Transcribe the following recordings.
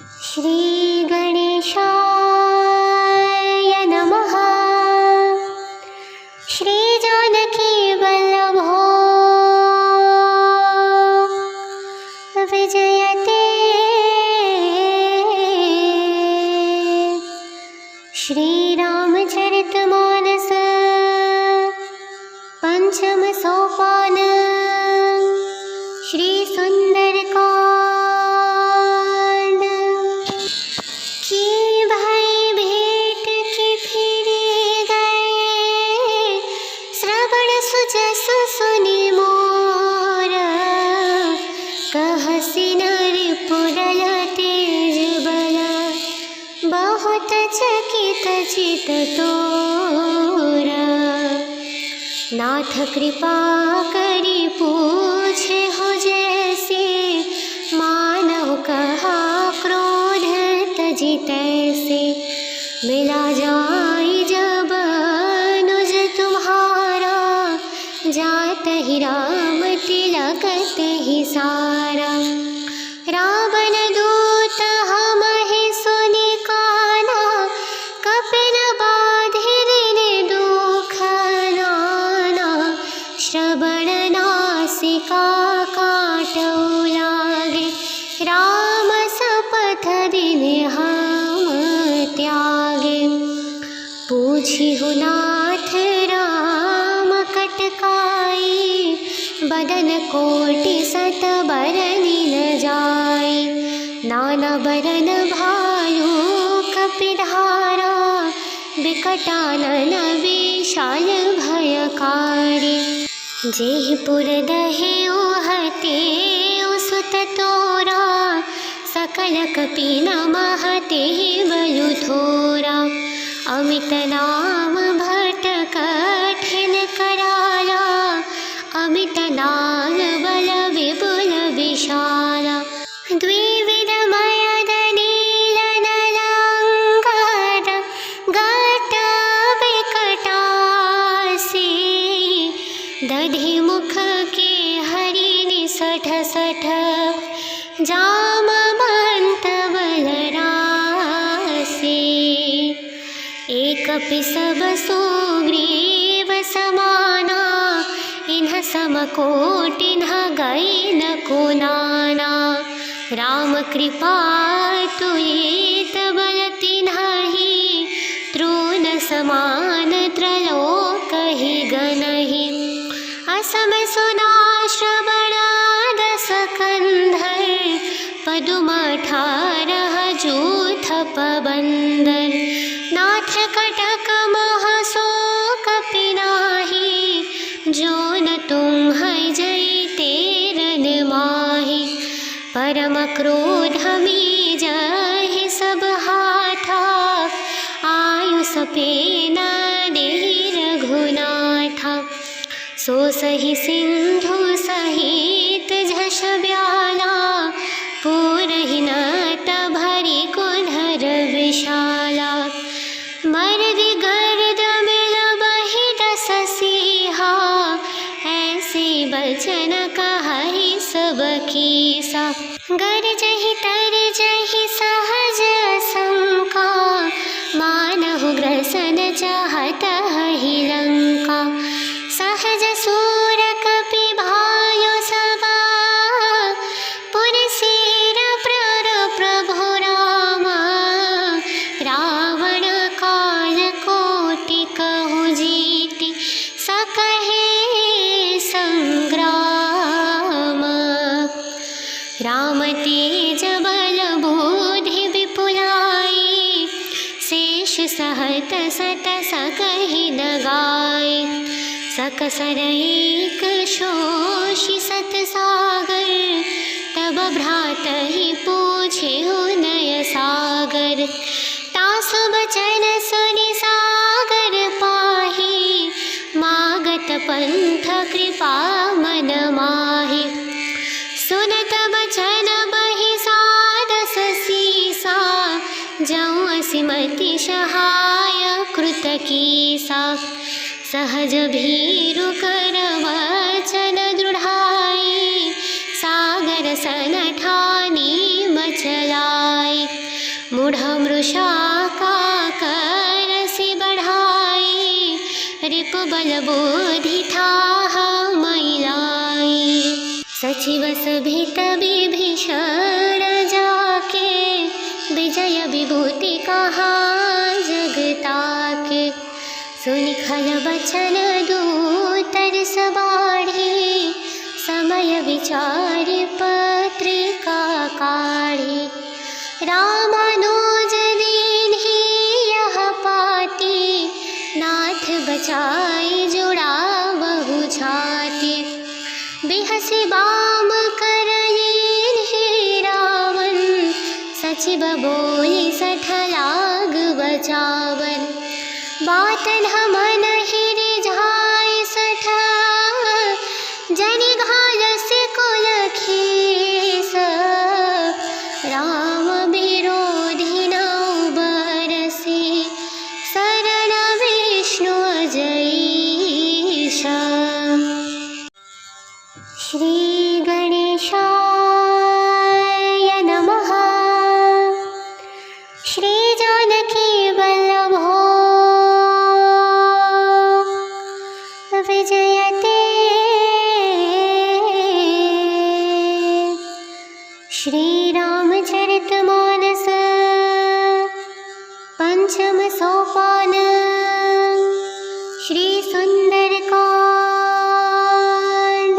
श्री गणेशाय नमः। श्री जानकी वल्लभो विजयते। श्री रामचरितमानस पंचम सोपान। श्री सुंदरकांड की भाई भेंट की फिरे गए। श्रवण सुजसु सुनि मोर कहसि नर पुरल तेज बल। बहुत चकित चित तोरा नाथ कृपा करी पूछे हो जैसे। मानव कहा क्रोध तजी तैसे। मिला जाई जब अनुज तुम्हारा। जात ही राम तिलक ही सारा। रावण दूत हम ही सुनि काना। कपिन बाधिर दुख नाना। श्रवण नासिका काटौ लागे। राम शपथ दिने हम त्यागे। पूछिहु नाथ राम कटकाई। बदन कोटि सत बरनि न जाई। नाना बरन भालू कपिधारा। विकटानन विशाल भयकारी। जेहि पुर दहे ओहते सुत तोरा। सकल कपि नमहते बलु थोरा। अमित नाम भट कठिन कराला। अमित नाग बल विपुल विशाला। द्विविध मयद नील नलांगर। घट विकटासी। दधि मुख के हरि निसठ सठ। जामवंत बलरासी। एक सब सुग्रीव समाना। इन्ह समकोटिन्ह गई न को नाना। राम कृपा तुलित बल तिन्हि। तृण समान त्रलोक ही गनहि। असम सुना श्रवण दस कंधर। पदुम 18 जूथ पबंदर। नाथ कटक महशोक पिनाहि। जो न तुम्ह जयते रन माहि। परम क्रोध मीजहि सब हाथा। आयुष पेन देहि रघुनाथा। सो सही सिंधु सहित झष ब्याला। पूरहि न भरी कुधर विशाला। मर्दि गर्द मिल बहि दस सीहा। ऐसे बचन कहहि सब कीसा। गरजहि तरजहि सहज शंका। मानहु ग्रसन चाहत हहि लंका। सहज सूर कपि भालु सबा। पुरसेर प्रर प्रभु रामा। रावण काल कोटि कहु जीति। सकहे संग्राम। राम तेज बल बुद्धि विपुलाई। शेष सहत सत सकहि न गाय। सकसर एक शोषि सत सागर। तब भ्रातहि पूछे नय सागर। तासु बचन सुनि सागर पाहि। मागत पंथ कृपा मन माहि। सुनत बचन बहि सादस सीसा। जऊँ असिमति सहाय कृत कीसा। सहज भीरु कर वचन दृढ़ाई। सागर सन ठानी मचलाई। रूढ़मृषा का करसि बढ़ाई, रिपु बल बोधि थाह मैलाई। सचिव सभित विभीषण जाके, विजय विभूति कहा जगता के। सुनि खल बचन दूतर सबाढ़ी, समय विचार पत्रिका काढ़ी। रामानुज दीन्ही यह पाती, नाथ बचाई जुड़ा बहु छाती। बिहसि बाम कर लीन्ही रावण, सचिव बोली सठ लाग बचावन। बातन मन रिझाई सठ, जनि घालसि कुल खेस। राम विरोधी नौ बरसि, शरण विष्णु अजईश। श्री गणेशाय नमः। श्री जानकी वल्लभो विजयते। श्री रामचरितमानस पंचम सोपान। श्री सुंदरकांड।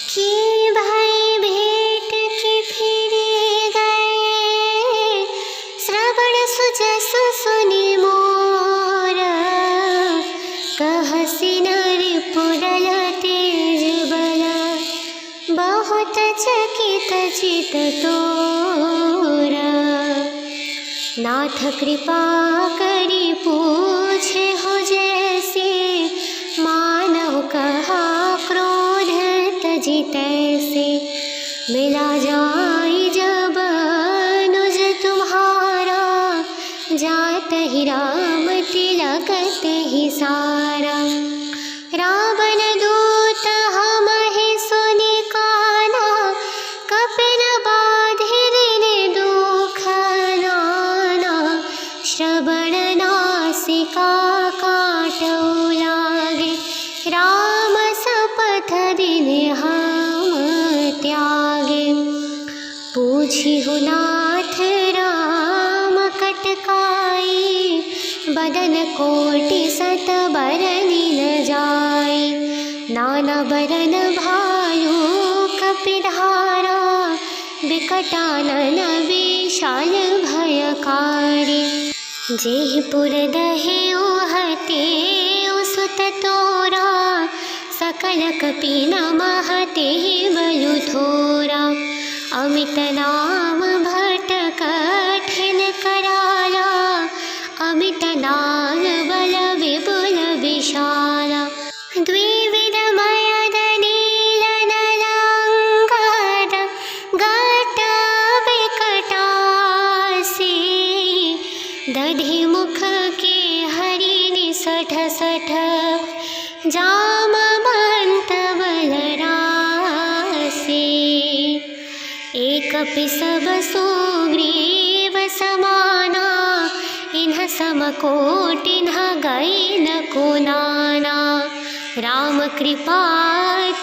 की भाई भेंट की फिरे गए, श्रवण सुजसु सुनि मोर। कहसि नरिपुरल तेज बल, बहुत चकित चित तोरा। नाथ कृपा करी पूछे हो जैसे, मानव कहा क्रोध तजि तैसे। मिला जाई जब अनुज तुम्हारा, जात ही राम तिलक ही सारा। रावण दूत हम ही सुनि काना, कपिन बाधि दिन दुख नाना। श्रवण नासिका काटौ लागे, राम सपथ दिन हम त्यागे। पूछिहु नाथ राम कटकाई, बदन कोटि सत बरनि न जाई। नाना बरन भालू कपिधारा, विकटानन विशाल भयकारी। जेहि पुर दहेउ हतेउ सुत तोरा, सकल कपि नमः तेहि बलु थोरा। अमित नाम भट कठिन कराला, अमित नाग बल विपुल विशाला। द्विविध मयद नीलन लंकर, घट विकटासी। दधि मुख के हरि निसठ सठ, जामवंत बलरासी। एक पिसब सुग्रीव समाना, इन्ह समकोटिन्ह गई न को नाना। राम कृपा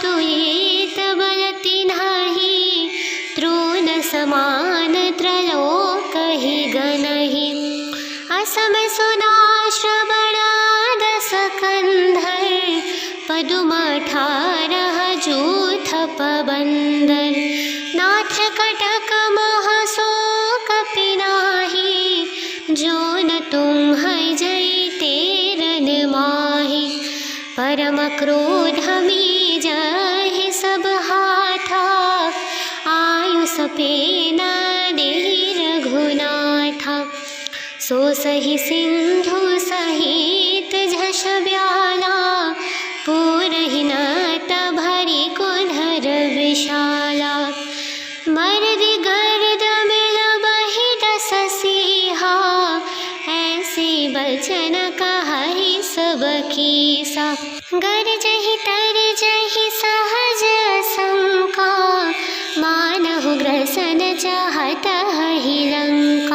तुलित बल तिन्हि, तृण समान त्रलोक ही गनहि। असम सुना श्रवण दस कंधर, पदुम 18 जूथ पबंदर। नाथ कटक महसो कपि नाही, जो न तुम है जई तेरन माही। परम क्रोध मीजहि सब हाथा, आयु सपेन देहि रघुनाथा। सो सही सिंधु सहित झष ब्याला, पूरहि नत भरि कुंधर विशाला। मर्दि गर्द मिल बहि दस सीहा, ऐसे बचन कहहि सब कीसा। गरजहि तरजहि सहज शंका, मानहु ग्रसन चाहत ही लंका।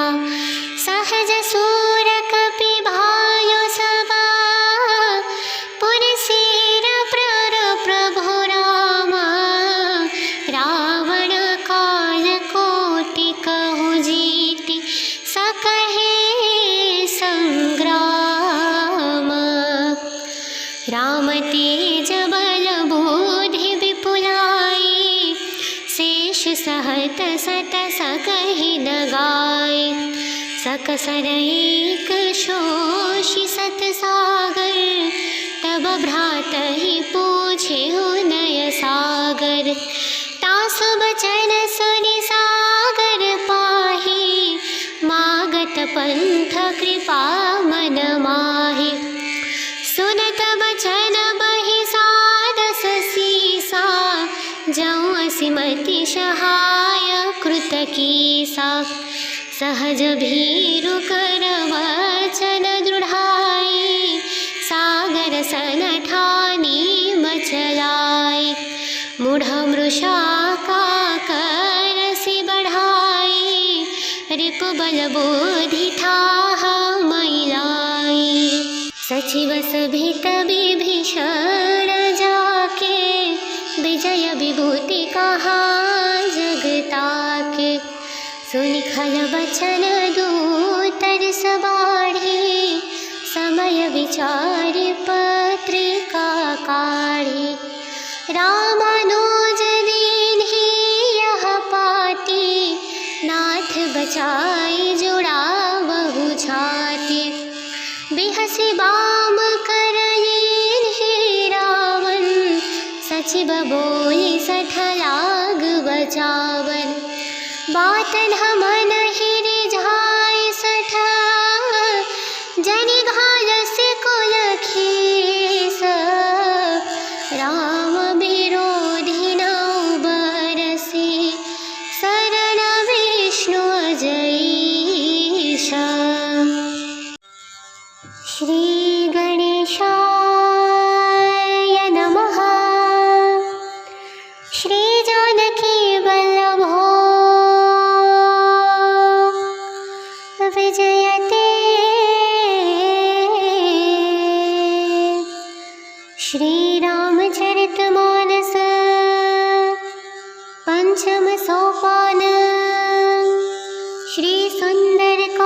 सकहि न गाय। सकसर एक शोषि सत सागर, तब भ्रातहि पूछे नय सागर। तासु बचन सुनि सागर पाहि, मागत पंथ कृपा मन माहि। सुनत बचन बहि सादस सीसा, जौं असिमति सहाय कृत कीसा। सहज भीरु कर वचन दृढ़ाई, सागर सन ठानी मचलाई। मूढ़ मृषा का करसि बढ़ाई, रिपु बल बुद्धि ठाह मैलाई। सचिव सभित विभीषण जाके, विजय विभूति कहा जगता के। सुनि खल बचन दूतर सबाढ़ी, समय विचारि पत्रिका काढ़ी। रामानुज दीन्हि यह पाती, नाथ बचाई जुड़ावहु छाती। बिहसि बाम कर लीन्हि रावण, सचिव बोली सठ लाग बचावन। बात न मन रिझाइ सठ, जनि घालसि कुल खेस। राम विरोधी नौ बरसि, शरण विष्णु अजईश। श्री गणेशाय नमः। श्री जानकी वल्लभो विजयते। श्री रामचरितमानस पंचम सोपान। श्री सुंदरकांड।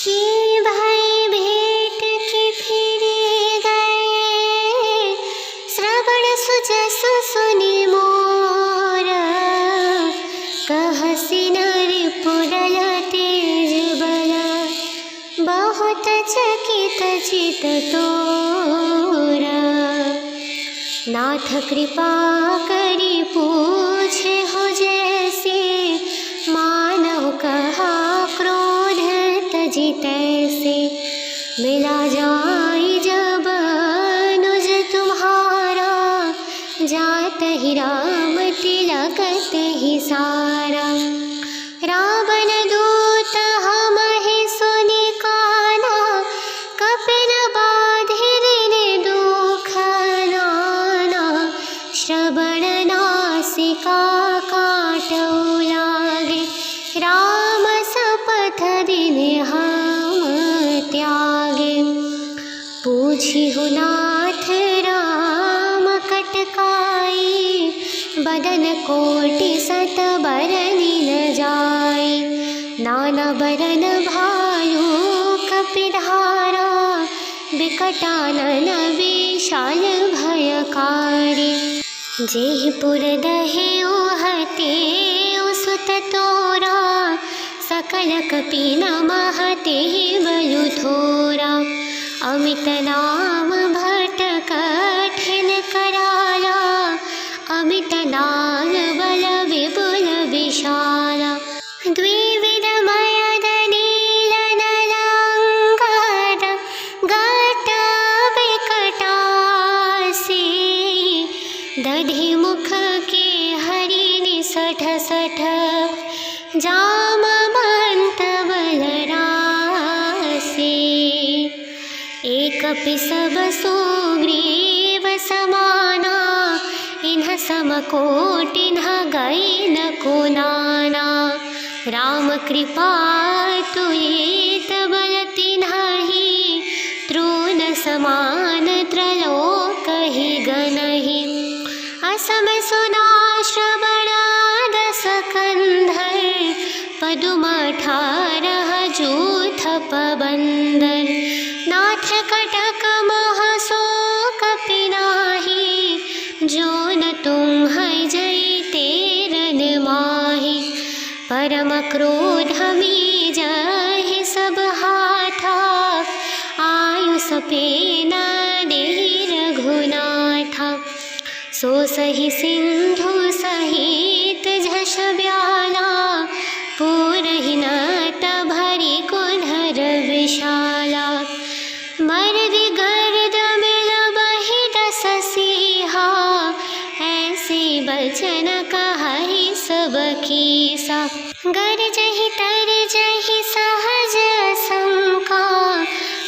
की भाई भेंट की फिरी गए, श्रवण सुजसु सुनि मोर। कहसि रिपुडल तेज बल, बहुत चकित चित तोरा। नाथ कृपा करि पूछे हो जैसे, मानव कहा क्रोध तजि तैसे। मिला जाई जब अनुज तुम्हारा, जात ही राम तिलक ही सारा। रावण दूत हमहि सुनि काना, कपिन बाधिनि दुख नाना। श्रवण नासिका काटौ लागे, राम सपथ दिन हम त्यागे। पूछिहु नाथ राम कटकाई, बदन कोटि सत बरनि न जाई। नाना बरन भालु कपिधारा, बिकटानन विशाल भयकारी। जेहिपुर दहेउ हतेउ सुत तोरा, सकल कपि नमहते बलु थोरा। अमित नाम भट कठिन कराला, अमित नाम बल विपुल विशाला। द्विविध मयद नील नलंगर, घट विकटासी। दधि मुख के हरि सठ सठ, जामवंत बलरासी। एक पिसब सुग्रीव समाना, इन्ह समकोटि न गई न को नाना। राम कृपा तुलित बल तिन्हि, तृण समान त्रलोक ही गनहि। असम सुना श्रवण दस कंधर, पदुम 18 जूथ पबंदर। नाथ कटक मह शोक पिनाहि, जो न तुम है जई परम क्रोध में जहि सब हाथा, आयुष पेन देहि रघुनाथा। सो सही सिंधु सहित झष ब्याला, पूरहि नत भरी कुंधर विशाला। मर्द गर्द मिल बहि दस सिहा, ऐसे बचन कहहि सब कीसा। गरजहि तरजहि सहज शंका,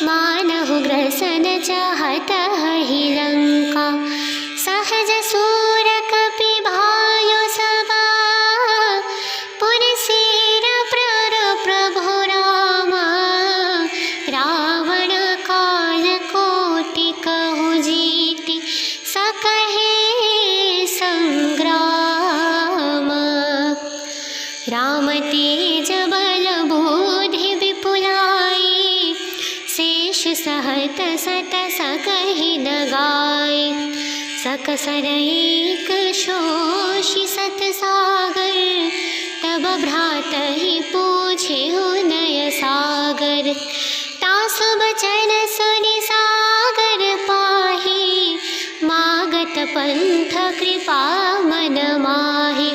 मानहु ग्रसन चाहत हहि लंका। सहज सूर कपि भायो सबा, पुरसेर प्रर प्रभु रामा। रावण काल कोटि कहु जीति, सकहे संग्राम। राम तेज बल बुद्धि विपुलाई, शेष सहत सत सकहि दगाई। सकसर एक शोषि सत सागर, तब भ्रातहि पूछे नय सागर। तासु बचन सुनि सागर पाहि, मागत पंथ कृपा मन माहि।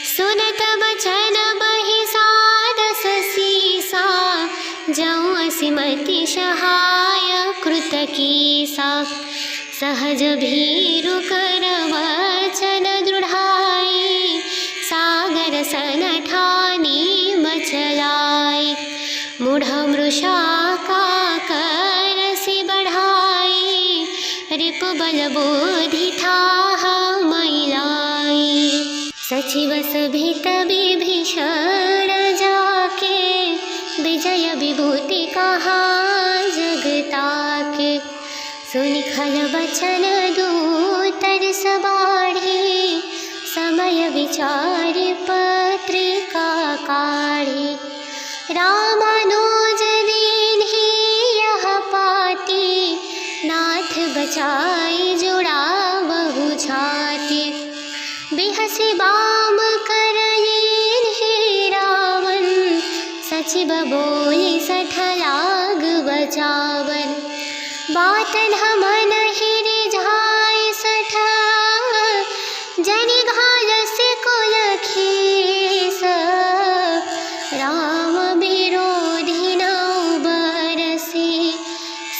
सुनत बचन बहि सादस सीसा, जौं असिमति सहाय कृत कीसा। सहज भीरु कर वचन दृढ़ाई, सागर सन ठानी मचलाई। मूढ़ मृषा का करसि बढ़ाई, रिपु बल बुद्धि ठाह मैलाई। सचिव सभित विभीषण जाके, विजय विभूति कहाँ जगताके। सुनि खल बचन दूतर सबाढ़ी, समय विचारि पत्रिका काढ़ी। रामानुज दीन्हि यह पाती, नाथ बचाई जुड़ावहु छाती। बिहसि बाम करलीन्हि रावण, सचिव बोली सठ लाग बचावन। बात मन हिरि झाय सठ, जनि घालसि कुल खेस। राम विरोधी नौ बरसि,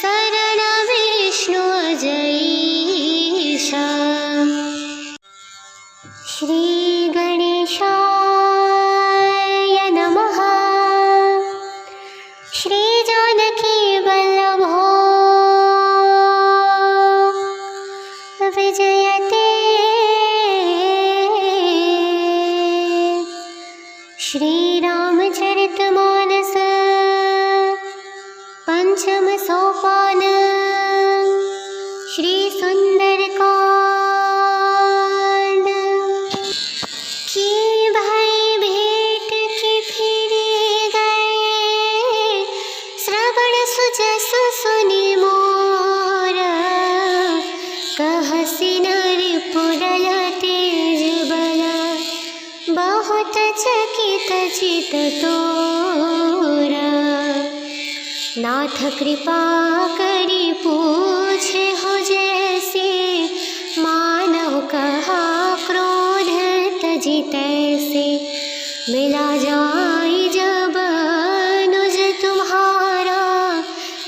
शरण विष्णु अजईश। श्री गणेशाय नमः। श्री जानकी वल्लभो विजयते। श्री रामचरितमानस पंचम सोपान। श्री सुंदरकांड। की भाई भेंट की फिरी गए, श्रवण सुजसु सुनि मोर। कहसि नरिपुरल तेज बल, बहुत चकित चित तोरा। नाथ कृपा करि पूछे हो जैसे, मानहु कहा क्रोध तजि तैसे। मिला जाई जब अनुज तुम्हारा,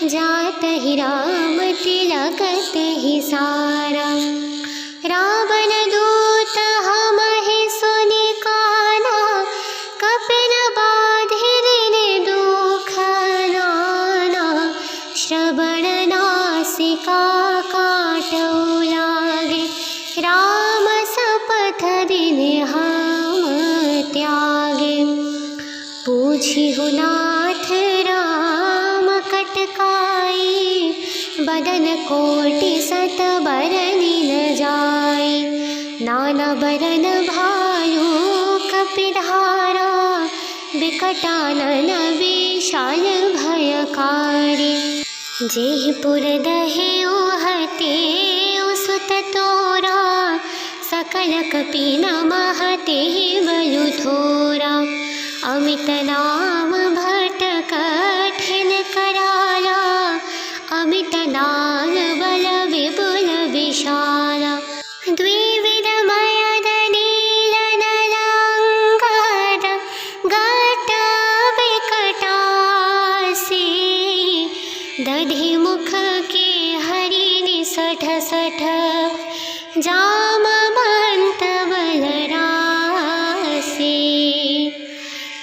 जात ही राम तिलक तेहि सारा। रावण दूत हमहि सुनि काना, कपिन बाधिरिनि दुख नाना। श्रवण नासिका काटौ लागे, राम शपथ दिनि हम त्यागे। पूछिहु नाथ राम कटकाई, बदन कोटि सत बरनि न जाई। नाना बरन भायु कपिधारा, विकटानन विशाल भयकारी। जेहि पुर दहेउ हतेउ सुत तोरा, सकल कपि नमः तेहि बलु थोरा। अमित नाम भट कठिन कराला, अमित नाग बल विपुल विशाला। द्विविध मयद नील नलांकार, घट विकटासी, दधि मुख के हरि निसठ सठ, जामवंत बलरासी।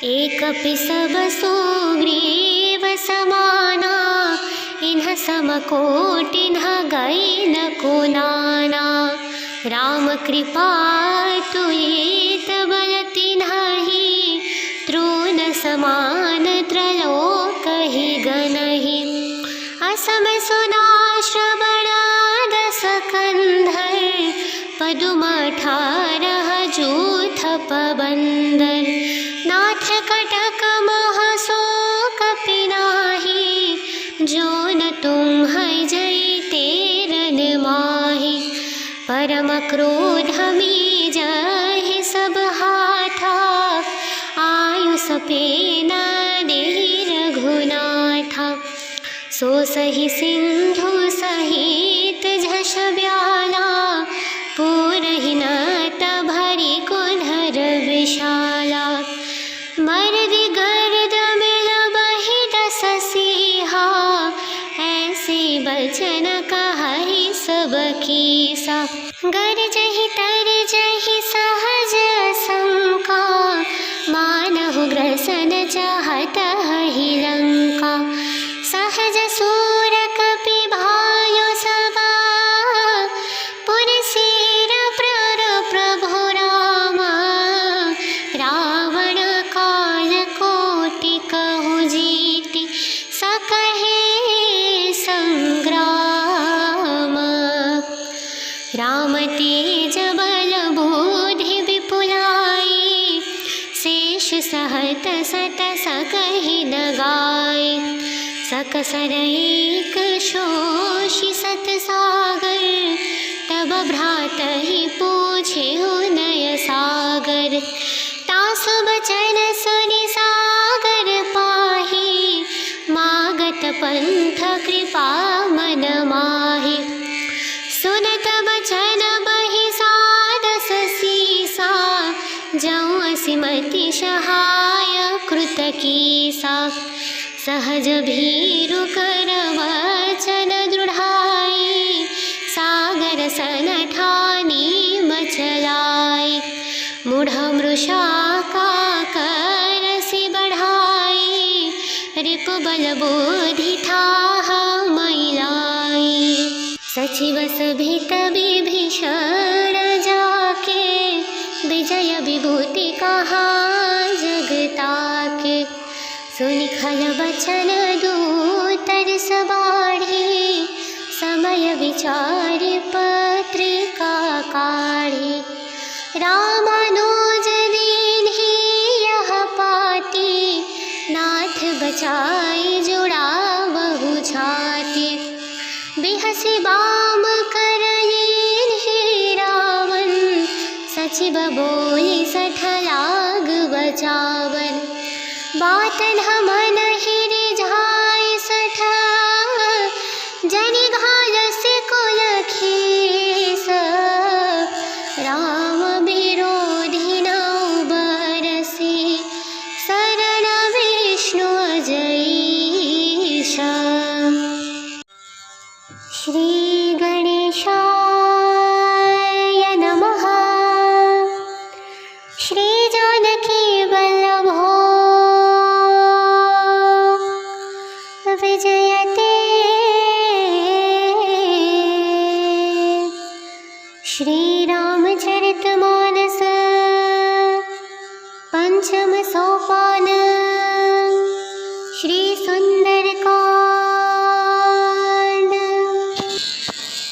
एक पिसब सुग्रीव समाना, इन्ह समकोटिन्ह गई न को नाना। राम कृपा तुलित बल तिन्हि, तृण समान त्रलोक ही गनहि। असम सुना श्रवण दस कंधर, पदुम 18 जूथ पबंदर। नाथ कटक मह शोक पिनाहि, जो न तुम्ह जयते रन माहि। परम क्रोध मीजहि सब हाथा, आयुष पेन देहि रघुनाथा। सो सही सिंधु सहित झष ब्याला, पूरहि न भरी कुधर विशाला। मर्दि गर्द मिल बहि दस सीहा, ऐसे बचन कहहि सब कीसा। गरजहि तरजहि सहज शंका, मानहु ग्रसन चाहत हहि लंका। सहज सूर कपि भायो सबा, पुरसेर प्रर प्रभु रामा। रावण काल कोटि कहु जीति, सकहे संग्राम। राम तेज बल बुद्धि विपुलाई, शेष सहत सत सकहि न गाय। सकसर एक शोषि सत सागर, तब भ्रातहि पूछे नय सागर। तासु बचन सुनि सागर पाहि, मागत पंथ कृपा मन माहि। सुनत बचन बहि सादस सीसा, जऊँ असिमति सहाय कृत कीसा। सहज भीरु कर वचन दृढ़ाई, सागर सन ठानी मचलाई। मूढ़ मृषा का करसि बढ़ाई, रिपु बल बुद्धि ठाह मैलाई। सचिव सभित विभीषण जाके, विजय विभूति कहा जगताके। सुनि खल बचन दूतर सबाढ़ी, समय विचार पत्रिका काढ़ी। रामानुज दीन्हि यह पाती, नाथ बचाई जुड़ावहु छाती। बिहसि बाम कर लीन्हि रावण, सचिव बोली सठ लाग बचावन। बात न मन हिरि झाय सठ, जनि घालसि कुल खेस। राम विरोधी न बरसि, शरण विष्णु अजईश। श्री गणेशाय नमः। श्री जानकी वल्लभो विजयते। श्री रामचरितमानस पंचम सोपान। श्री सुंदरकांड।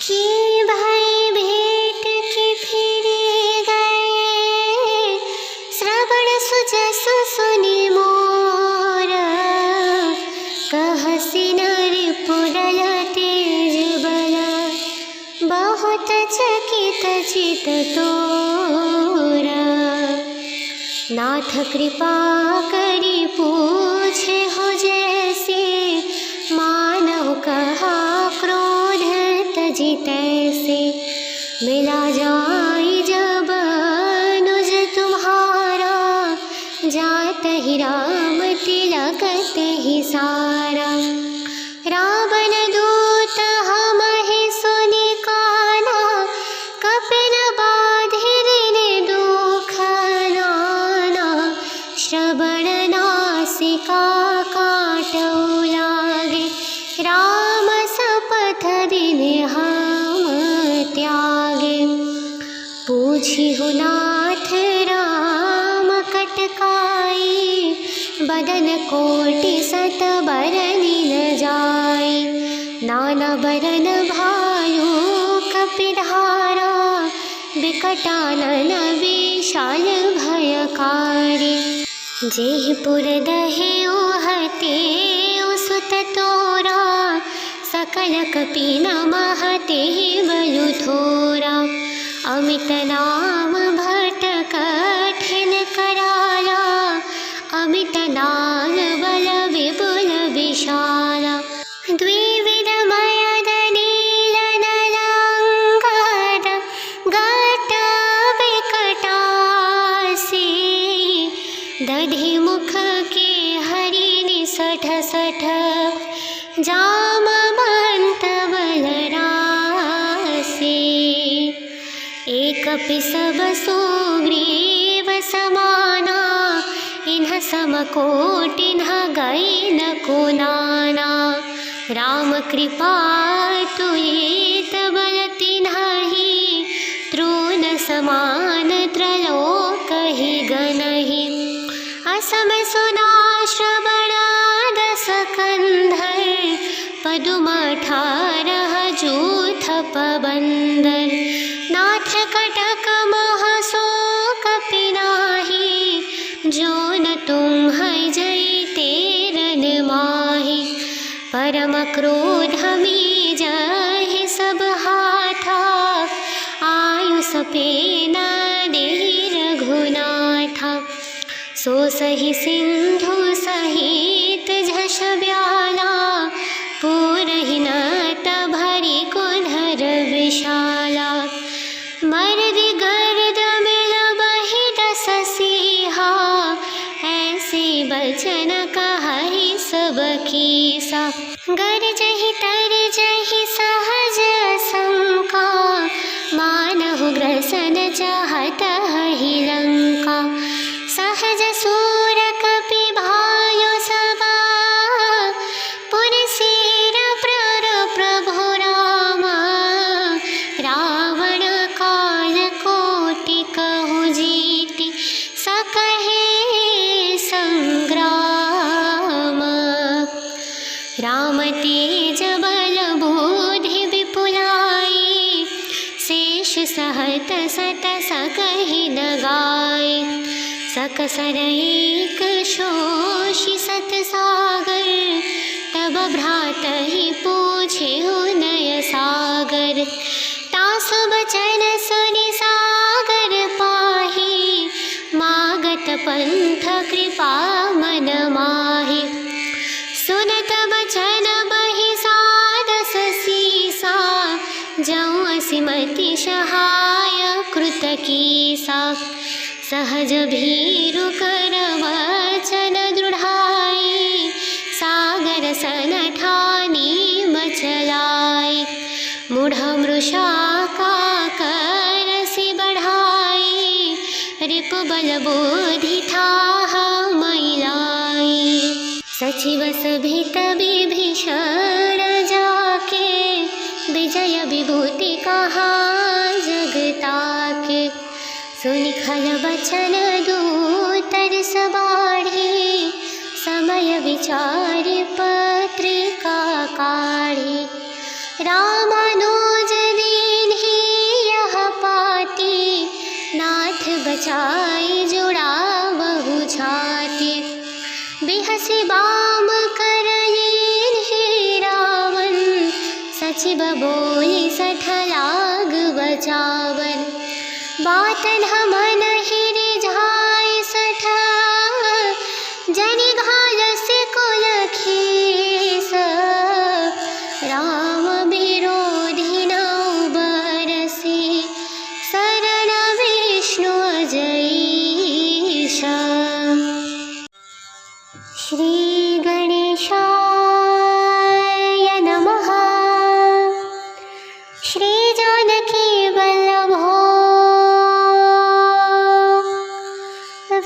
की भाई भेंट की फिरे गए, श्रवण सुजसु सुनि मोर। कहसि नरिपुरल तेज बल, बहुत चकित चित तोरा। नाथ कृपा करी पूछे हो जैसे, मानव कहा क्रोध तजी तैसे। मिला जाई जब अनुज तुम्हारा, जात ही राम तिलकत ही सारा। रावण दूत हम ही सुनि काना, कपिन बाधि दिन दुख नाना। श्रवण नासिका काटौ लागे, राम सपथ दिन हम त्यागे। पूछिहु नाथ राम कटकाई, बदन कोटि सत बरनि न जाई। नाना बरन भालू कपिधारा, बिकटानन विशाल भयकारी। जेहि पुर दहे उहते सुत तोरा, सकल कपि नमः तेहि बलु थोरा। अमित नाम भट कठिन कराला, अमित नाग बल विपुल विशाला। द्विविध मयद नील नलांगर, घट विकटासी। दधि मुख के हरि निसठ सठ, जामवंत बलरासी। एक पिसब सुग्रीव समाना, इन्ह समकोटिन्ह गई न को नाना। राम कृपा तुलित बल तिन्हि, तृण समान त्रलोक ही गनहि। असम सुना श्रवण दस कंधर, पदुम 18 जूथ पबंदर। नाथ कटक मह सो कपि नाहि, जो न तुम्ह जैते रन माहि। परम क्रोध मीजहि सब हाथा, आयु सपेन देहि रघुनाथा। सो सहि सिंधु सहित झष ब्याला, पूरहि नत भरि कुंधर विशाला। मर्दि गर्द मिल बहि 10 सीहा, ऐसे बचन कहहि सब कीसा। गरजहि तरजहि सहज शंका, मानहु ग्रसन चाहत ही लंका। सहज सूर कपि भालु सबा, पुरसेर प्रर प्रभु रामा। रावण काल कोटि कहु जीति, सकहे संग्राम। राम तेज बल बुद्धि विपुलाई, शेष सहत सत सकहि न गाय। सकसर एक शोषि सत सागर, तब भ्रातहि पूछे नय सागर। तासु बचन सुनि सागर पाहि, मागत पंथ कृपा मन माहि। सुनत बचन बहि सादस सीसा, जौं असिमति सहाय कृत कीसा। सहज भीरु कर वचन दृढ़ाई, सागर सन ठानी मचलाई। मूढ़ मृषा का करसि बढ़ाई, रिपु बल बुद्धि थाह मैलाई। सचिव सभित विभीषण जाके, विजय विभूति कहा जगता के। सुनि खल बचन दूतर सबाढ़ी, समय विचारि पत्रिका काढ़ी। रामानुज दीन्हि यह पाती, नाथ बचाई जुड़ावहु छाती। बिहसि बाम कर लीन्हि रावण, सचिव बोली सठ लाग बचावन। बातन मन ही रिझाई सठ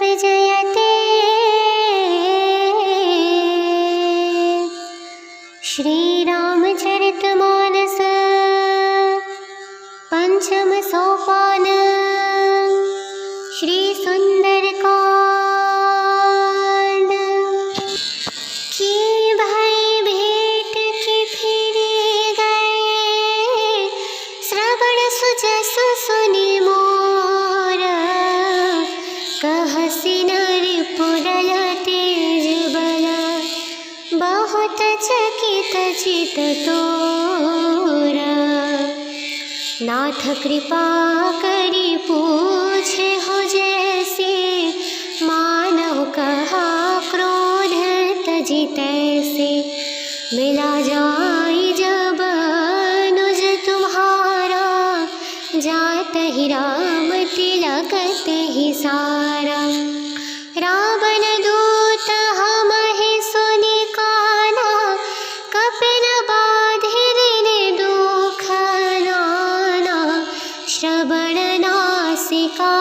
विजयते श्रीरामचरितमानस पंचम सोपान श्री सुंदरकांड की भाई भेंट की फिरे गए श्रवण सुजस सुनि मोर कहसि नरिपुरल तेज बल बहुत चकित चित तोरा नाथ कृपा करी पूछे हो जैसे मानव कहा क्रोध तजी तैसे मिला जाई जब अनुज तुम्हारा जात ही राम तिलकत ही सारा रावण दूत हमहि सुनि काना कपिन बाधिरिने दुख नाना श्रवण नासिका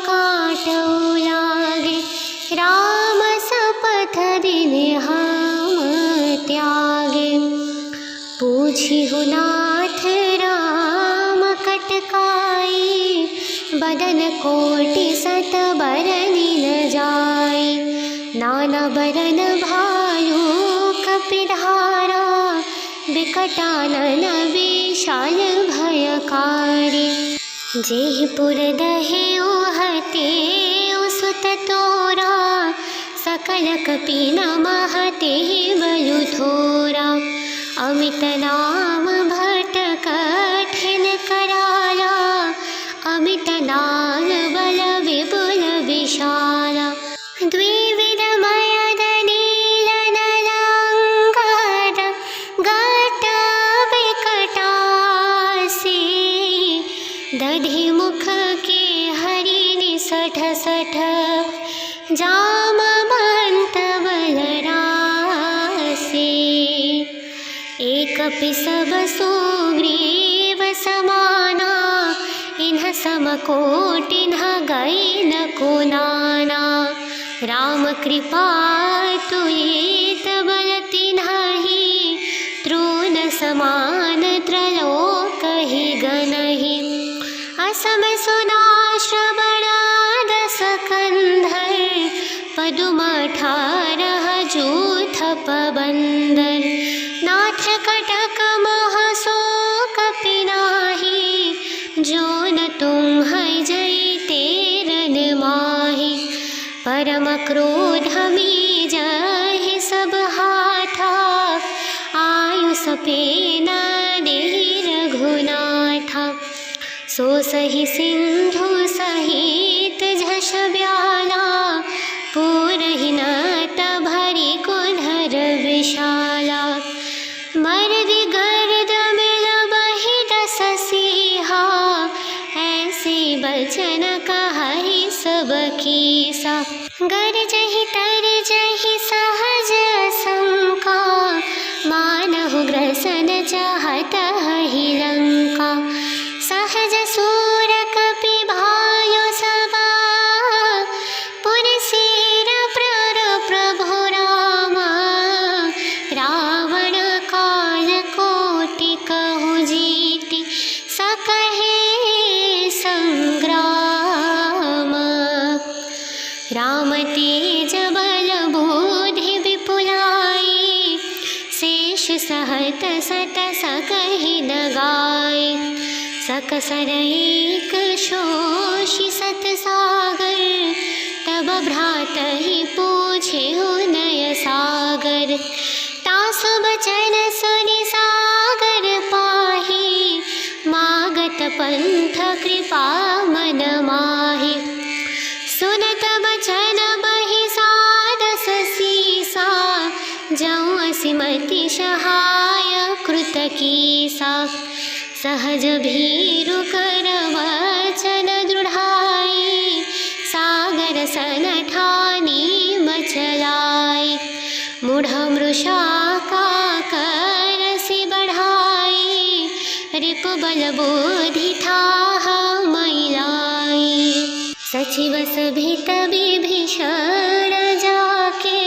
काटौ लागे राम शपथ दिने हम त्यागे पूछी हो नाथ राम कटकाई बदन कोटि सत बरनि न जाय नाना बरन भालू कपिधारा विकटानन विशाल भयकारी जेहिपुर दहे ओहते सुत तोरा सकल कपि नमहते बलु थोरा अमित नाम भट कठिन कराला अमित नाग बल विपुल विशाला द्विविध मयद नील नलांगर घट विकटासी दधि मुख के हरि निसठ सठ जामवंत बलरासी एक पिसब सुग्रीव समाना इन्ह समकोटिन्ह गई न को नाना राम कृपा तुलित बल तिन्हि तृण समान त्रलोक ही गणहि असम सुना श्रवणाद सकंधर पदुम 18 जूथ पबंदर नाथ कटक महसो कपिनाही जो न तुम है जय तेरन माही परम क्रोध में जहि सब हाथा आयु सपेन देहि रघुनाथा सो सही सिंधु सहित झष ब्याला पूरहि न भरी कुधर विशाला मर्दि गर्द मिल बहि दस सिहा ऐसे बचन कहहि सब कीसा गरजहि तरजहि सहज शंका मानहु ग्रसन चाहत ही लंका सहज सूर कपि भायो सबा पुरसेर प्रर प्रभु रामा रावण काल कोटि कहु जीति सकहे संग्राम राम तेज बल बुद्धि विपुलाई शेष सहत सत सकहि न गाय सकसर एक शोषि सत सागर तब भ्रात ही पूछे हो नय सागर तासु बचन सुनि सागर पाही मागत पंथ कृपा मन माही सुनत बचन बहि सादस सीसा जऊँ असिमति सहाय कृत कीसा सहज भीरु कर वचन दृढ़ाई सागर सन ठानी मचलाई मूढ़ मृषा का करसि बढ़ाई रिपु बल बोधि था मैलाई सचिव भीत विभीषण जाके,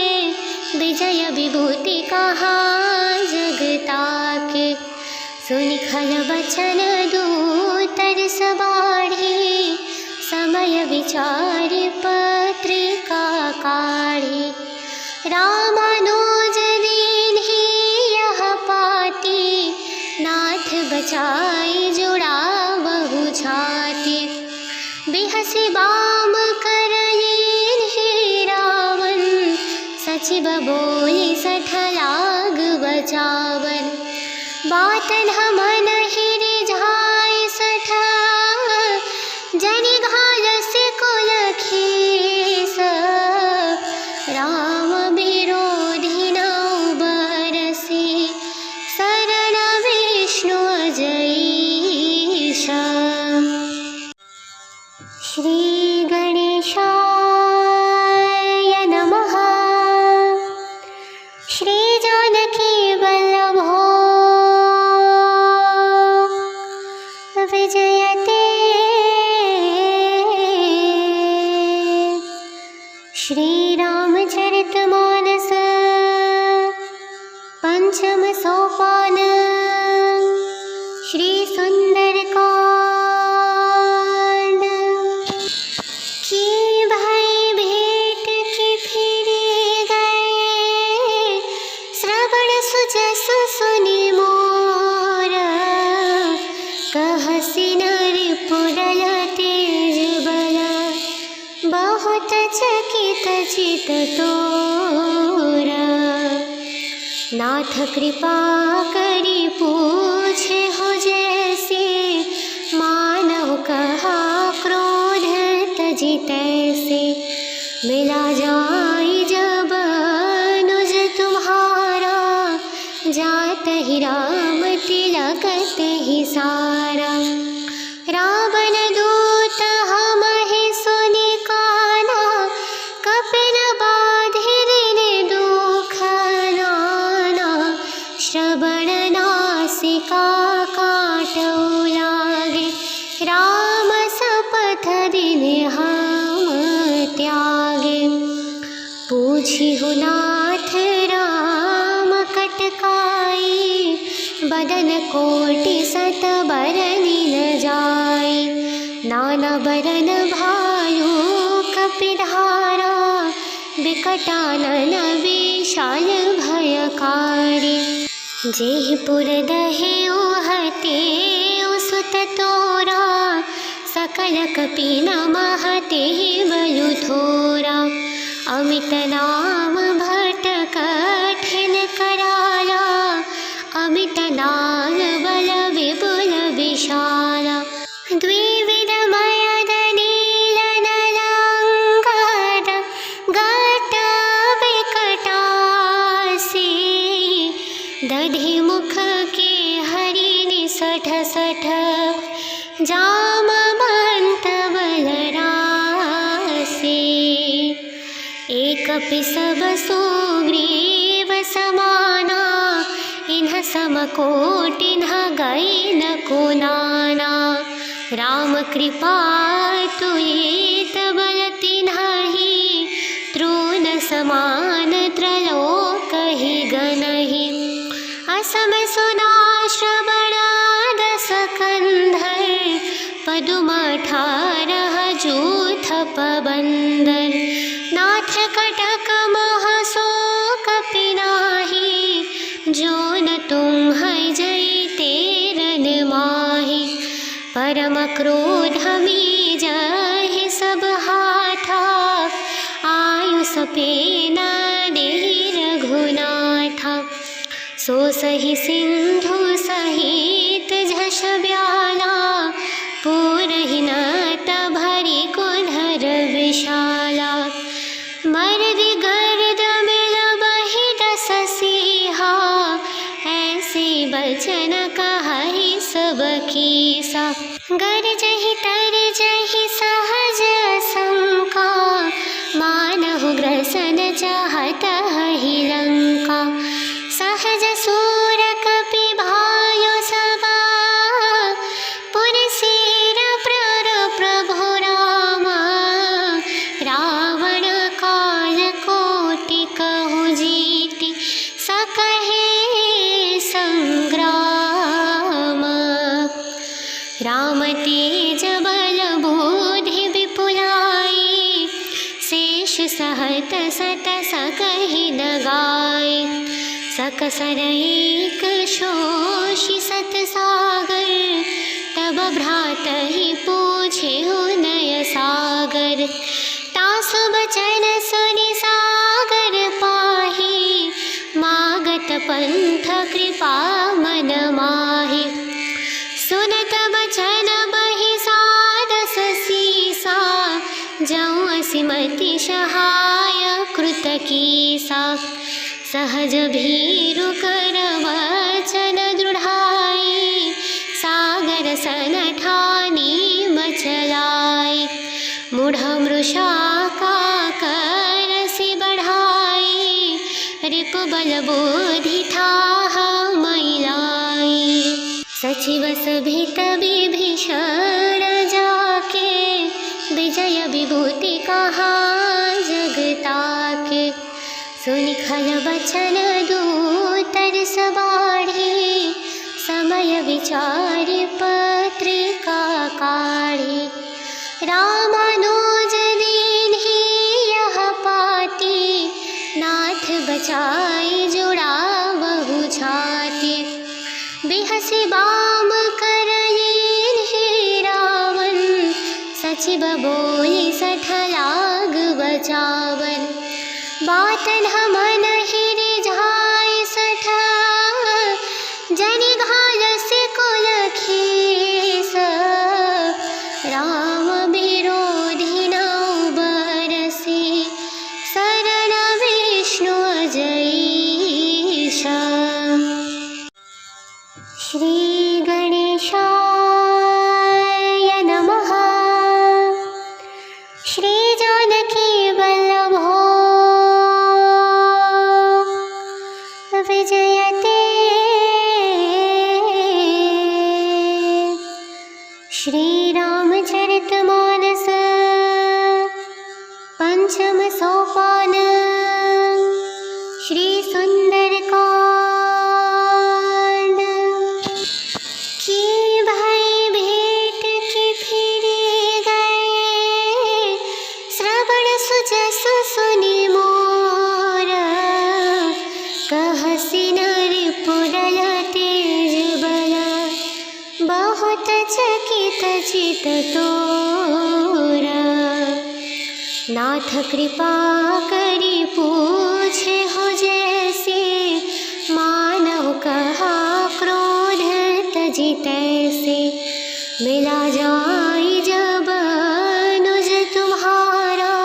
विजय विभूति कहाँ जगता के। सुनि खल बचन दूतर सबाढ़ी, समय विचार पत्रिका काढ़ी। रामानुज दीन्ही यह पाती, नाथ बचाई जुड़ावहु छाती। बिहसि बाम कर लीन्ही रावण, सचिव बोली सठ लाग बचावन। बातन मन रिझाई सठ, जनि घालसि कुल खेस। राम विरोधी नौ बरसी, शरण विष्णु अजईश। श्री गणेशाय नमः। श्री जानकी वल्लभो विजयते। श्री रामचरितमानस पंचम सोपान। श्री सुंदरकांड। की भाई भेंट की फिरी गए, श्रवण सुजसु सुनि मोर। कहसि नर पुरल तेज बल, बहुत चकित चित तोरा। नाथ कृपा करी पूछे हो जैसे, मानव कहा क्रोध तजि तैसे। मिला जाई जब अनुज तुम्हारा, जात ही राम तिलक ही सारा। रावण दूत हम ही सुनि काना, कपिन बाधिरिन दुख नाना। श्रवण नासिका काटौ लागे, राम शपथ दिन हम त्यागे। पूछिहु नाथ राम कटकाई, बदन कोटि सत बरनि न जाई। नाना बरन भायु कपिधारा, विकटानन विशाल भयकारी। जेहि पुर दहे ओहते सुत तोरा, सकल कपि नमहते बलु थोरा। अमित नाम भट कठिन कराला, अमित नाग बल विपुल विशाला। द्विविध मयद नील नलंकार, घट विकटासी। दधि मुख के हरिनि सठ सठ, जामवंत बलरासी। एक पिसब सुग्रीव समाना, इन्ह समकोटि न गई न को नाना। राम कृपा तुलित बल तिन्हि, तृण समान त्रलोक ही गनहि। असम सुना श्रवण दस कंधर, पदुम 18 जूथ पबंदर। नाथ कटक मह शोक पिनाहि, जो न तुम्ह जैते रन माहि। परम क्रोध मीजहि सब हाथा, आयुष पेन देहि रघुनाथा। सो सही सिंधु सहित झष ब्याला, पूरहि नत भरि कुधर विशाला। मर्दि गर्द मिल बहि दस सीहा, ऐसे बचन कहहि सब कीसा। गरजहि तरजहि सहज शंका, मानहु ग्रसन चाहत हहि लंका। सहज सूर कपि भायो सबा, पुरसीर प्रभु रामा। सहत सत सकहि न गाय। सकसर एक शोषि सत सागर, तब भ्रातहि पूछे नय सागर। तास बचन सुनि सागर पाहि, मागत पंथ कृपा मन माहि। सुनत बचन बहि सादस सीसा, जौं असिमति सहाय कृत कीसा। सहज भीरु कर वचन दृढ़ाई, सागर सन ठानी मचलाई। मूढ़ मृषा का करसि बढ़ाई, रिपु बल बुद्धि ठाह मैलाई। सचिव सभित विभीषण जाके, विजय विभूति कहा जगताके। सुनि खल बचन दूतर सबाढ़ी, समय विचारि पत्रिका काढ़ी। रामानुज दीन्हि यह पाती, नाथ बचाई जुड़ावहु छाती। बिहसि बाम कर लीन्हि रावण, सचिव बोली सठ लाग बचावन। बातन मन रिझाई सठ, जनि घालसि कुल खेस। राम विरोधी नौ बरसि, शरण विष्णु अजईश। श्री गणेशाय नमः। श्री जानकी वल्लभो विजयते। श्री रामचरितमानस पंचम सोपान। श्री सुंदरकांड। की भाई भेंट की फिरे गए, श्रवण सुजसु सुनि मोर। कहसि नरिपुरल तेज बल, बहुत चकित चित तोरा। नाथ कृपा करि पूछे हो जैसे, मानव कहा क्रोध तजि तैसे। मिला जाई जब अनुज तुम्हारा,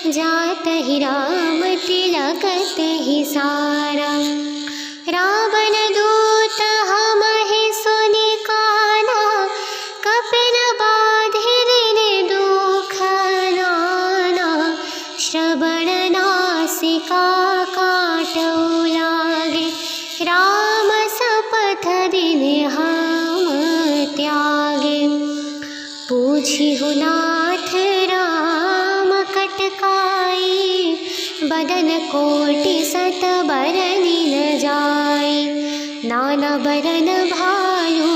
जात ही राम तिलक ही सारा। रावण दूत हमहि सुनि काना, कपिन बाधि दिन दुख नाना। श्रवण नासिका काटौ लागे, राम सपथ दिन हम त्यागे। पूछिहु नाथ राम कटकाई, बदन कोटि सत बरनि न जाई। नाना बरन भालू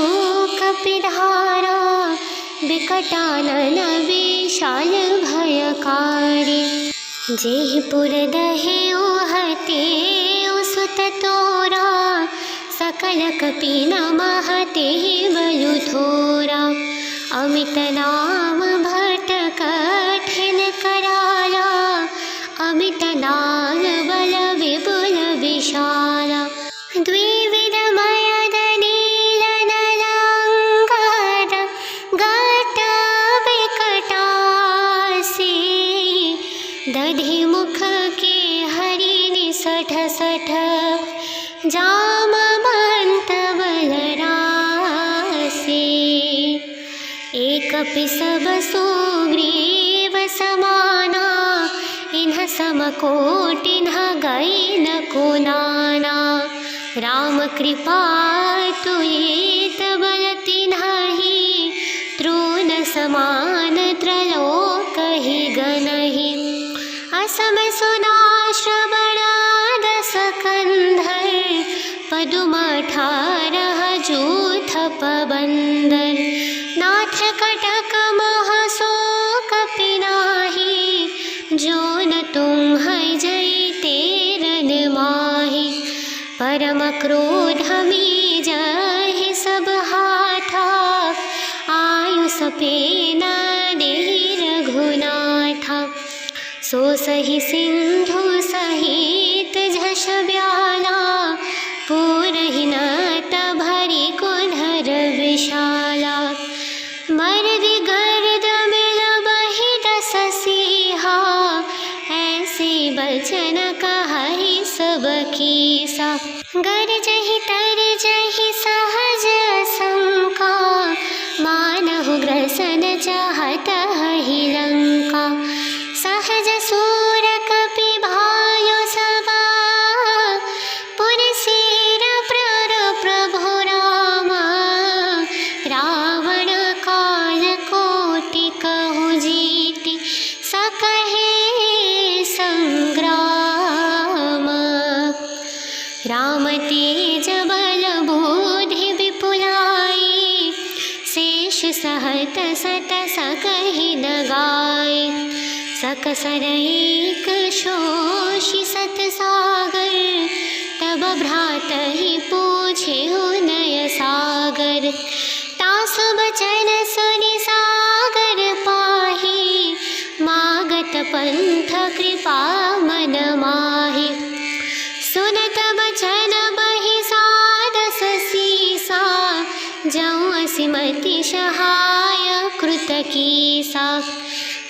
कपिधारा, विकटानन विशाल भयकारी। जेहि पुर दहेउ हतेउ सुत तोरा, सकल कपि नमः तेहि बलु थोरा। अमित नाम भट कठिन कराला, अमित नाग बल विपुल विशाला। द्विविध मयद नील नलांगर, घट विकटासी। दधि मुख के हरि निसठ सठ, जामवंत बलरासी। एक पिसब सुग्रीव समाना, इन्ह समकोटिन्ह गई न को नाना। राम कृपा तुलित बल तिन्हि, तृण समान त्रलोक ही गनहि। असम सुना श्रवण दस कंधर, पदुम 18 जूथ पबंदर। नाथ कटक महसो कपि नाही, जो न तुम है जय तेरन माही। परम क्रोध में जय सब हाथा, आयु सपे न देहि रघुनाथा। सो सही सिंधु सहित झष ब्याला, पूरहि न भरी कुंधर विशाला। मर्दि गर्द मिल बहि दस सिहा, ऐसे बचन कहहि सब कीसा। गरजहि तरजहि सहज शंका, मानहु ग्रसन चाहत हहि लंका। सहज सूर कपि भायो सबा, पुरसेर प्रर प्रभु रामा। रावण काल कोटि कहु जीति, सकहे संग्राम। राम तेज बल बुद्धि विपुलाई, शेष सहत सत सकहि न गाय। सकसर एक शोषि सत सागर, तब भ्रातहि पूछे नय सागर। तासु बचन सुनि सागर पाहि, मागत पंथ कृपा मन माहि। सुनत बचन बहि सादस सीसा, जौं असिमति सहाय कृत कीसा।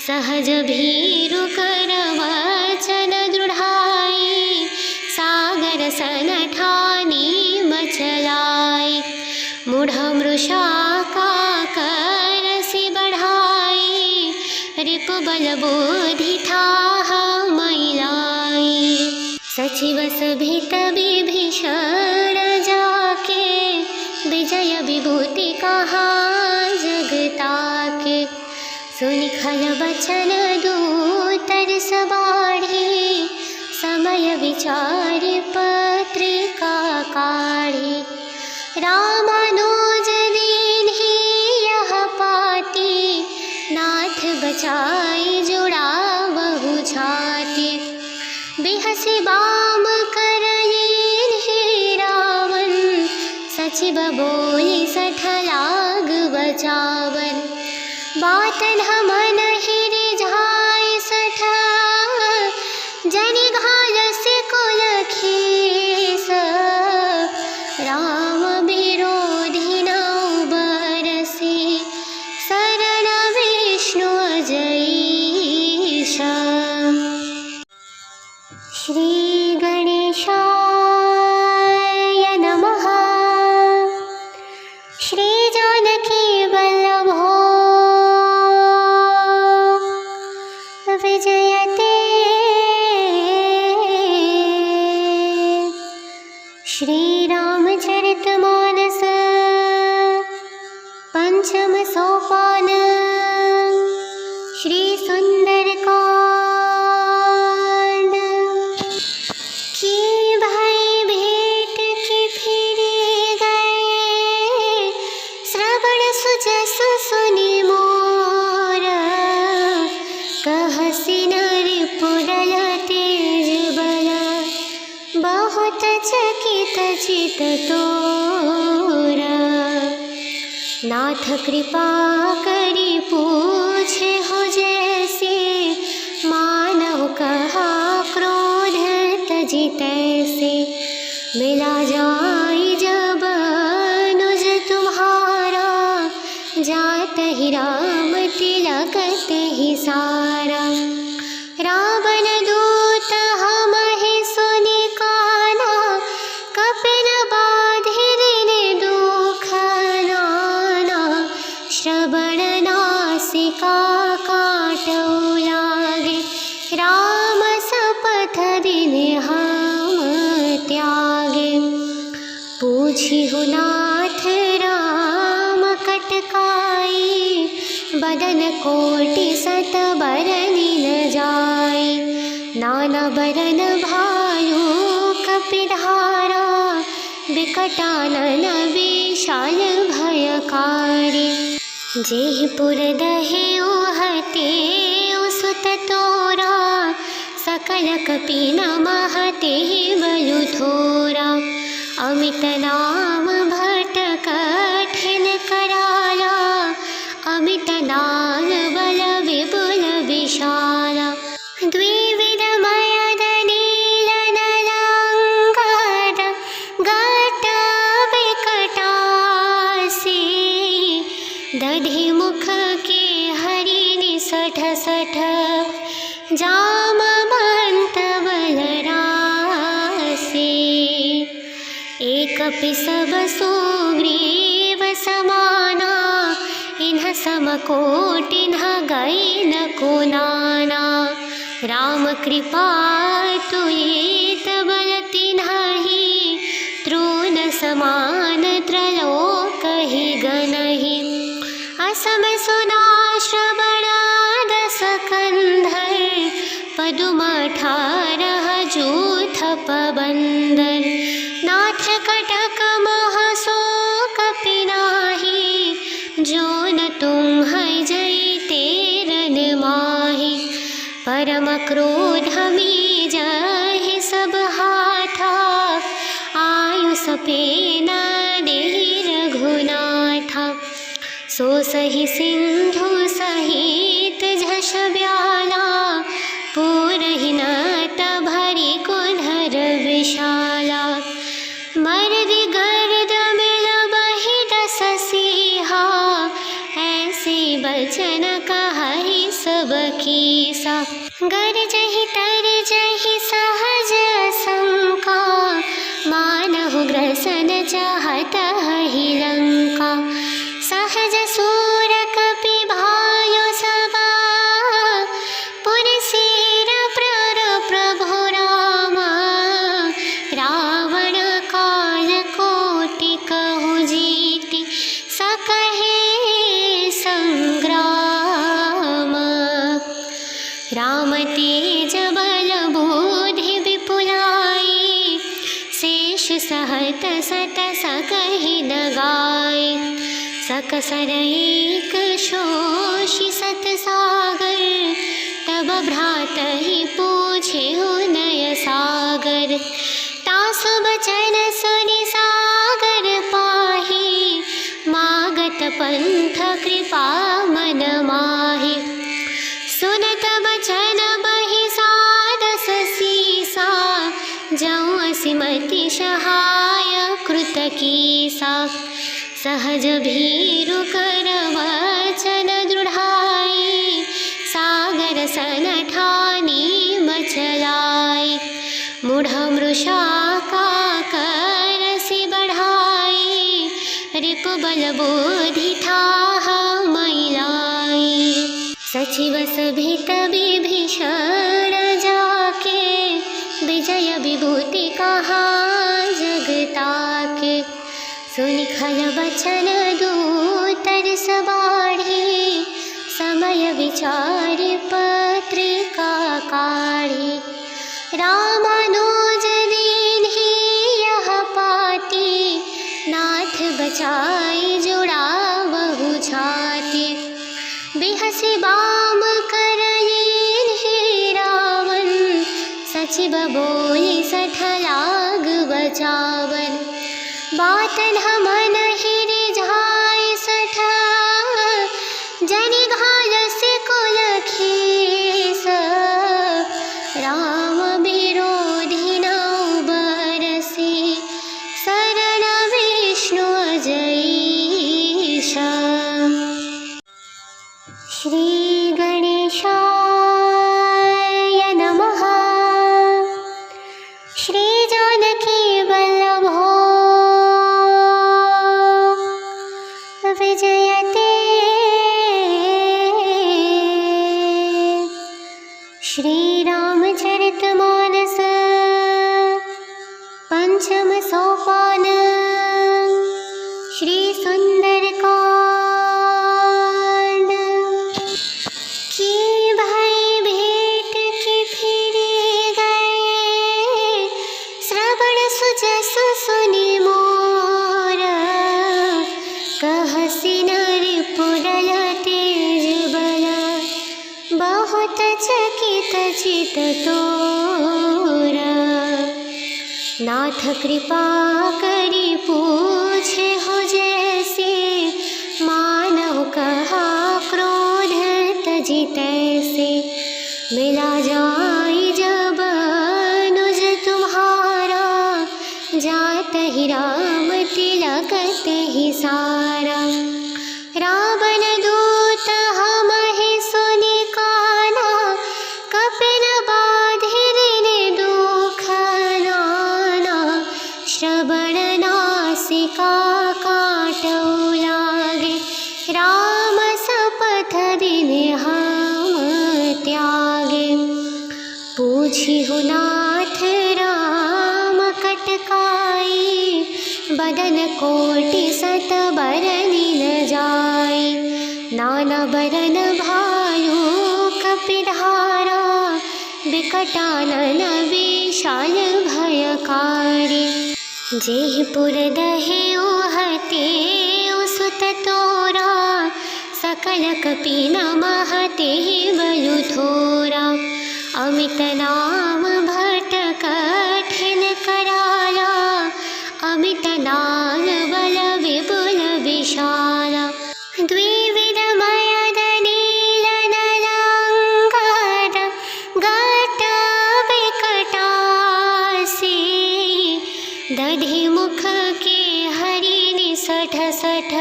सहज भीरु कर वचन दृढ़ाई, सागर सन ठानी मचलाई। मूढ़ मृषा का करसि बढ़ाई, रिपु बल बुद्धि थाह मैलाई। सचिव सभित विभीषण जाके, विजय विभूति कहा जगता के। सुनि खल बचन दूतर सबाढ़ी, समय विचारि पत्रिका काढ़ी। रामानुज दीन्हि यह पाती, नाथ बचाई जुड़ावहु छाती। बिहसि बाम करलीन्हि रावण, सचिव बोली सठलाग बचावन। बातन मन रिझाई सठ, जनि घालसि कुल खेस। राम विरोधी नौ बरसि, शरण विष्णु अजईश। श्री गणेशाय नमः। श्री जानकी वल्लभो विजयते। श्री रामचरितमानस पंचम सोपान। श्री सुंदरकांड। की भाई भेंट की फिरी गए, श्रवण सुजसु सुनि मोर। कहसि नरिपुरल तेज बल, बहुत चकित चित तोरा। नाथ कृपा करि पूछे हो जैसे, मानव कहा क्रोध तजि तैसे। मिला जाई जब अनुज तुम्हारा, जात ही राम तिलक ही सारा। रावण दूत हमहि सुनि काना, कपिन बाधिरिनि दुख नाना। श्रवण नासिका काटौ लागे, राम शपथ दिन हम त्यागे। पूछिहु नाथ राम कटकाई, बदन कोटि सत बरनि न जाय। नाना बरन भायु कपिधारा, विकटानन विशाल भयकारी। जेहि पुर दहे ओहते सुत तोरा, सकल कपि नमः तेहि बलु थोरा। अमित नाम भट कठिन कराला, अमित दान बल विपुल विशाला। द्विविध मयद नील नलांगर, घट विकटासी। दधि मुख के हरि निसठ सठ, जामवंत बलरासी। एक सब सुग्रीव समाना, इन्ह समकोटिन्ह गई न को नाना। राम कृपा तुलित बल तिन्हि, तृण समान त्रलोक ही गनहि। असम सुना श्रवणाद सकंधर, पदुम 18 जूथ पबंदर। नाथ कटक महसोक पिनाहि, जो न तुम्ह जयते रन माहि। परम क्रोध मीजहि सब हाथा, आयुष पेन देहि रघुनाथा। सो सहि सिंधु सहित झष ब्याला, पूरहि नत भरि कुंधर विशाला। मर्दि गर्द मिल बहि दस सीहा, ऐसे बचन कहहि सब कीसा। गरजहि तरजहि सहज शंका, मानहु ग्रसन चाहत हहि लंका। सहज सूर कपि भायो सबा, पुरसेर प्रर प्रभु रामा। रावण काल कोटि कहु जीति, सकहे संग्राम। राम तेज बल बुद्धि विपुलाई, शेष सहत सत सकहि न गाय। सकसर एक शोषि सत सागर, तब भ्रातहि पूछे नय सागर। तासु बचन सुनि सागर पाहि, मागत पंथ कृपा मन माहि। सुनत बचन बहि सादस सीसा, जौं असिमति सहाय कृत कीसा। सहज भीरु कर वचन दृढ़ाई, सागर सन ठानी मचलाई। मूढ़ मृषा का करसि बढ़ाई, रिपु बल बुद्धि ठाह मैलाई। सचिव सभित विभीषण जाके, विजय विभूति कहा जगताके। सुनि खल बचन दूतर सबाढ़ी, समय विचारि पत्रिका काढ़ी। रामानुज दीन्हि यह पाती, नाथ बचाई जुड़ावहु छाती। बिहसि बाम कर लीन्हि रावण, सचिव बोली सठ लाग बचावन। बात न मन रिझाइ सठ, जनि घालसि कुल खेस। राम विरोधी नौ बरसि, शरण विष्णु अजईश। श्री गणेशाय नमः। श्री जानकी वल्लभो तोरा। नाथ कृपा करी पूछे हो जैसे, मानव कहा क्रोध तजी तैसे। मिला जाई जब अनुज तुम्हारा, जात ही राम तिलकत ही सारा। रावण दूत हम ही सुनि काना, कपिन बाधिर दुख नाना। श्रवण नासिका काटौ लागे, राम सपथ दिन हम त्यागे। पूछिहु नाथ राम कटकाई, बदन कोटि सत बरनि न जाई। नाना बरन भालू कपिधारा, बिकटानन विशाल भयकारी। जेहि पुर दहे ओहते सुत तोरा, सकल कपि नमहते बलु थोरा। अमित नाम भट कठिन कराला, अमित नाग बल विपुल विशाला। द्विविध मयद नील नलांगर, घट बिकटासी। दधि मुख के हरि निसठ सठ,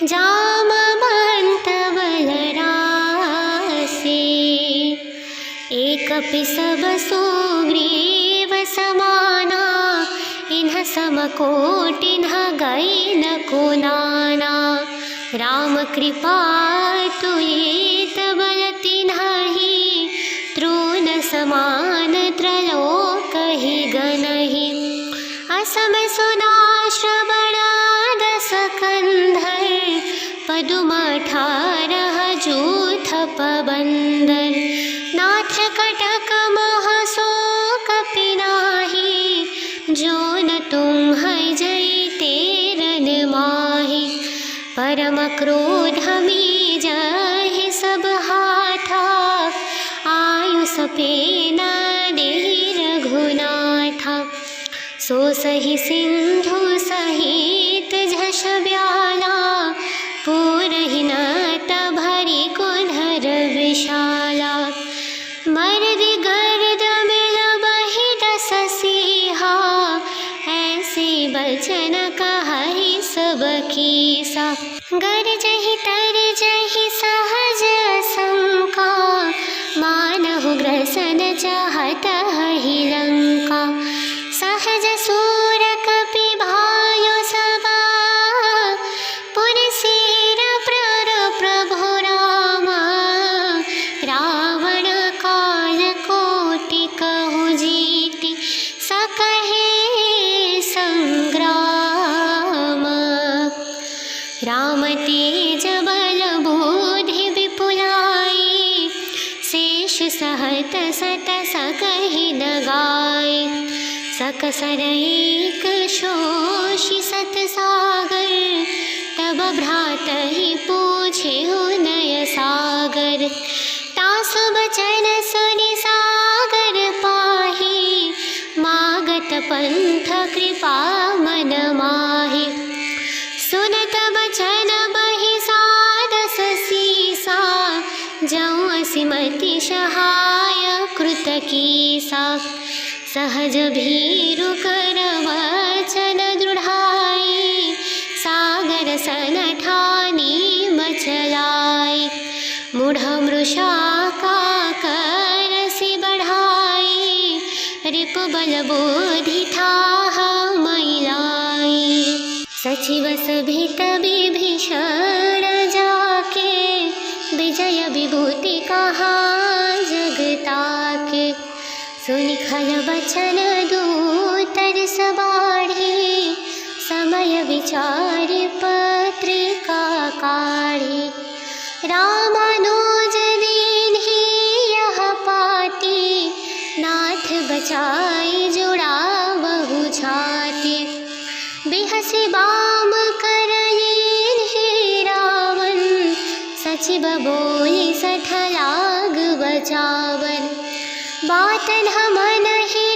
जामवंत बलरासी। एक सब सुग्रीव समाना, इन्ह समकोटिन्ह गई न को नाना। राम कृपा तुलित बल तिन्हि, तृण समान त्रलोक ही गनहि। असम सुना श्रवण दस कंधर, पदुम 18 जूथ पबंदर। नाथ कटक मह कपि नाहि, जो न तुम्ह जैते रन माहि। परम क्रोध मीजहि सब हाथा, आयुष पेन देहि रघुनाथा। सो सहि सिंधु सहित झष ब्याला, पूरहि नत भरि कुंधर विशाला। मर्दि गर्द मिल बहि दस सीहा, ऐसे बचन कहहि सब कीसा। गरजहि तरजहि सहज शंका, मानहु ग्रसन चाहत ही लंका। सहज सूर कपि भायो सबा, पुरसेर प्रर प्रभु रामा। रावण काल कोटि कहु जीति, सकहे संग्राम। राम तेज बल बुद्धि विपुलाई, शेष सहत सत सकहि न गाय। सकसर एक शोषि सत सागर, तब भ्रातहि पूछे नय सागर। तासु बचन सुनि सागर पाहि, मागत पंथ कृपा मन माहि। सुनत बचन बहि सादस सीसा, जौं असिमति सहाय कृत कीसा। सहज भीरु कर वचन दृढ़ाई, सागर सन ठानी मचलाई। मूढ़ मृषा का करसि बढ़ाई, रिपु बल बुद्धि ठाह मैलाई। सचिव सभित विभीषण जाके, विजय विभूति कहा जगताके। सुनि खल बचन दूतर सबाढ़ी, समय विचारि पत्रिका काढ़ी। रामानुज दीन्हि यह पाती, नाथ बचाई जुड़ावहु छाती। बिहसि बाम कर लीन्हि रावण, सचिव बोली सठ लाग बचावन। बातन मन ही